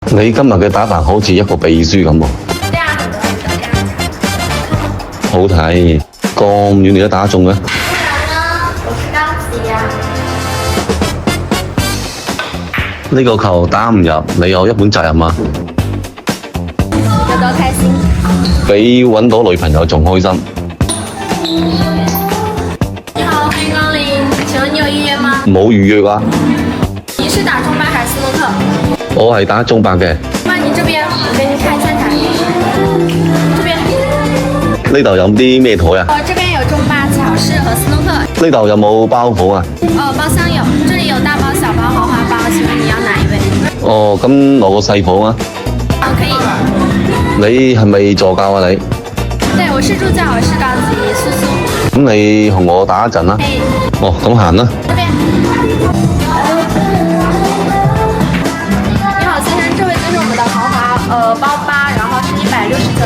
你今日嘅打扮好似一個秘書咁喎，对啊，很多人都这样讲。好睇，咁遠你都打中嘅？不然呢？我是高级呀、呢個球打唔入，你有一本責任啊！有多开心？比揾到女朋友仲開心。你好，欢迎光临，请问你有预约吗？冇預約啊！你是打中巴还是斯诺克？我係打中百嘅。那你这边，我给你看前台。这边，呢度有啲咩台啊？这边有中巴、巧士和斯諾克。呢度有冇包房啊？包厢有，这里有大包、小包、豪华包，请问你要哪一位？哦，咁攞個細房啊！可以。你係咪助教啊？你对，我是助教，我是高级苏苏。咁你同我打一陣啦。哎，哦，咁行啦。这边。你好，先生，这位就是我们的豪华包吧，然后是169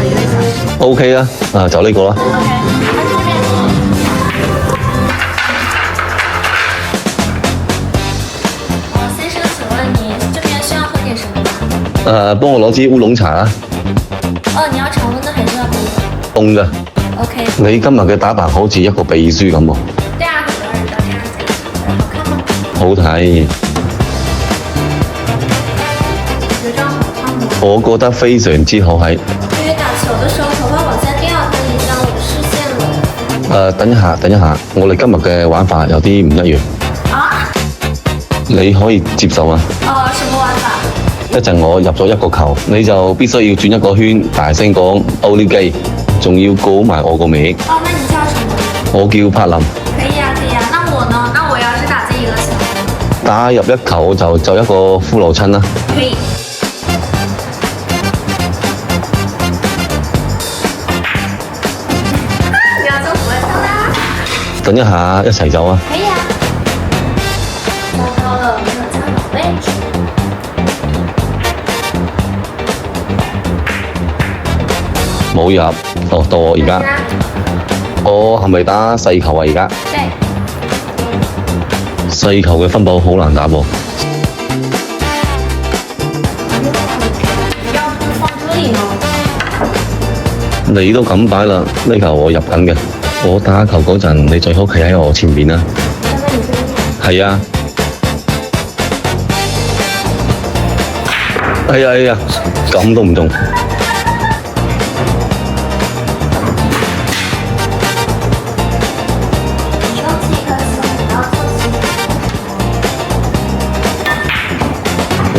一位小时。OK 啦，就呢個啦。 OK，还是这边。先生，请问你这边需要喝点什么吗？幫我攞支烏龍茶啦，你要常温的还是要冰的凍嘅。 ？OK。你今日嘅打扮好似一個秘書咁喎，对啊，很多人都这样讲。好看吗？好睇，觉得好看吗？我覺得非常之好睇。因為打球的時候頭髮往下掉，它影響我的視線了。等一下，等一下，我哋今日嘅玩法有啲唔一樣，啊？你可以接受啊？什麼玩法？一陣我入咗一個球，你就必須要轉一個圈，大聲講奧利基，仲要講埋我個名。那你叫什麼？我叫柏林。可以呀，可以呀。那我呢？那我要是打進一個球，打入一球就一個骷髏親啦。可以。你要做俯臥撐啦？等一下，一齊走啊！可以呀。找到了俯臥撐的位置。冇入，哦，到我而家，我係咪打細球啊？而家對。細球嘅分佈好難打喎。要不放這裡呢？你都咁擺啦，呢球我入緊嘅。我打球嗰陣，你最好企喺我前面啦。站在你這邊。係啊。哎呀哎呀，咁都唔中。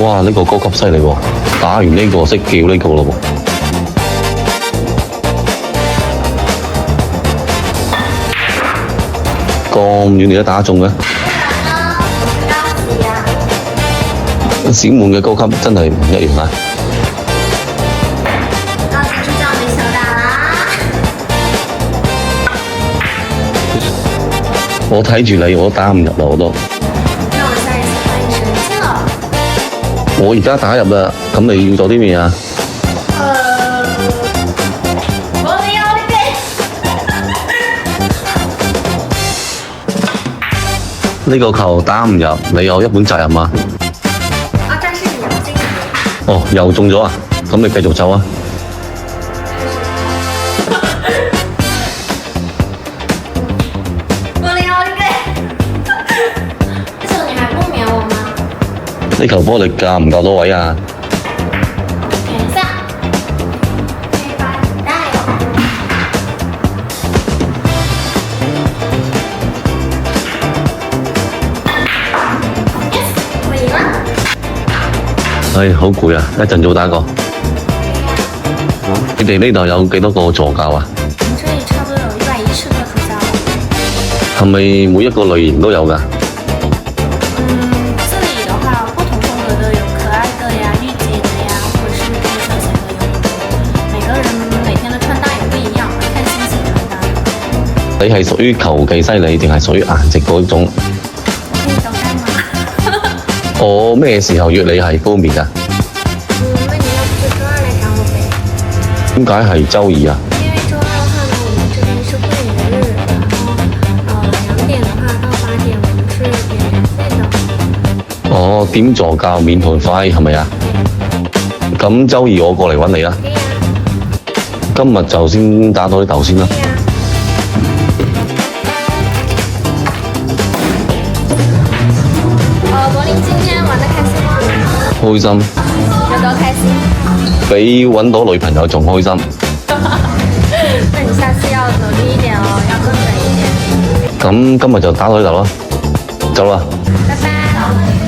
哇！呢個高級犀利喎，打完呢個識叫呢個咯喎。咁遠你都打中嘅？小滿嘅高級真係唔一樣啊！高級助教沒小打啦。我睇住你，我都打唔入啦，我都。那我下一次換一神器了。我而家打入啦，咁你要做啲咩啊？我哋要呢呢個球打唔入，你有一本責任啊！啊，但是你要進球。哦，又中咗啊！咁你繼續走啊！我哋要呢這球你還不免我嗎？呢球波你夠唔夠到位啊？等一下，可以把你帶哦。Yes，我贏啦。唉，好攰啊！一陣早打過。你哋呢度有幾多個助教啊？我們這裡差不多有110個助教了。係咪每一個類型都有㗎？這裡的話，不同風格都有，可愛的呀、御姐的呀，或者是更休閒的有很多。每個人每天的穿搭也不一樣，看心情穿搭。你係屬於球技犀利，定係屬於顏值嗰種？可以走開嗎？我咩時候約你係方便㗎？那你要不就周二來找我唄？點解係週二啊？因為周二的話呢，我們這邊是會員日，然後2點的話到8點，我們是免費的。哦，點助教免團費係咪啊？對。咁周二我過嚟揾你啦。可以啊。今日就先打多啲頭先啦。可以啊。柏林今天玩得開心嗎？開心，有多開心？比揾到女朋友仲開心。那你下次要努力一點哦，要更準一點。咁今日就打到呢度咯，走啦。拜拜。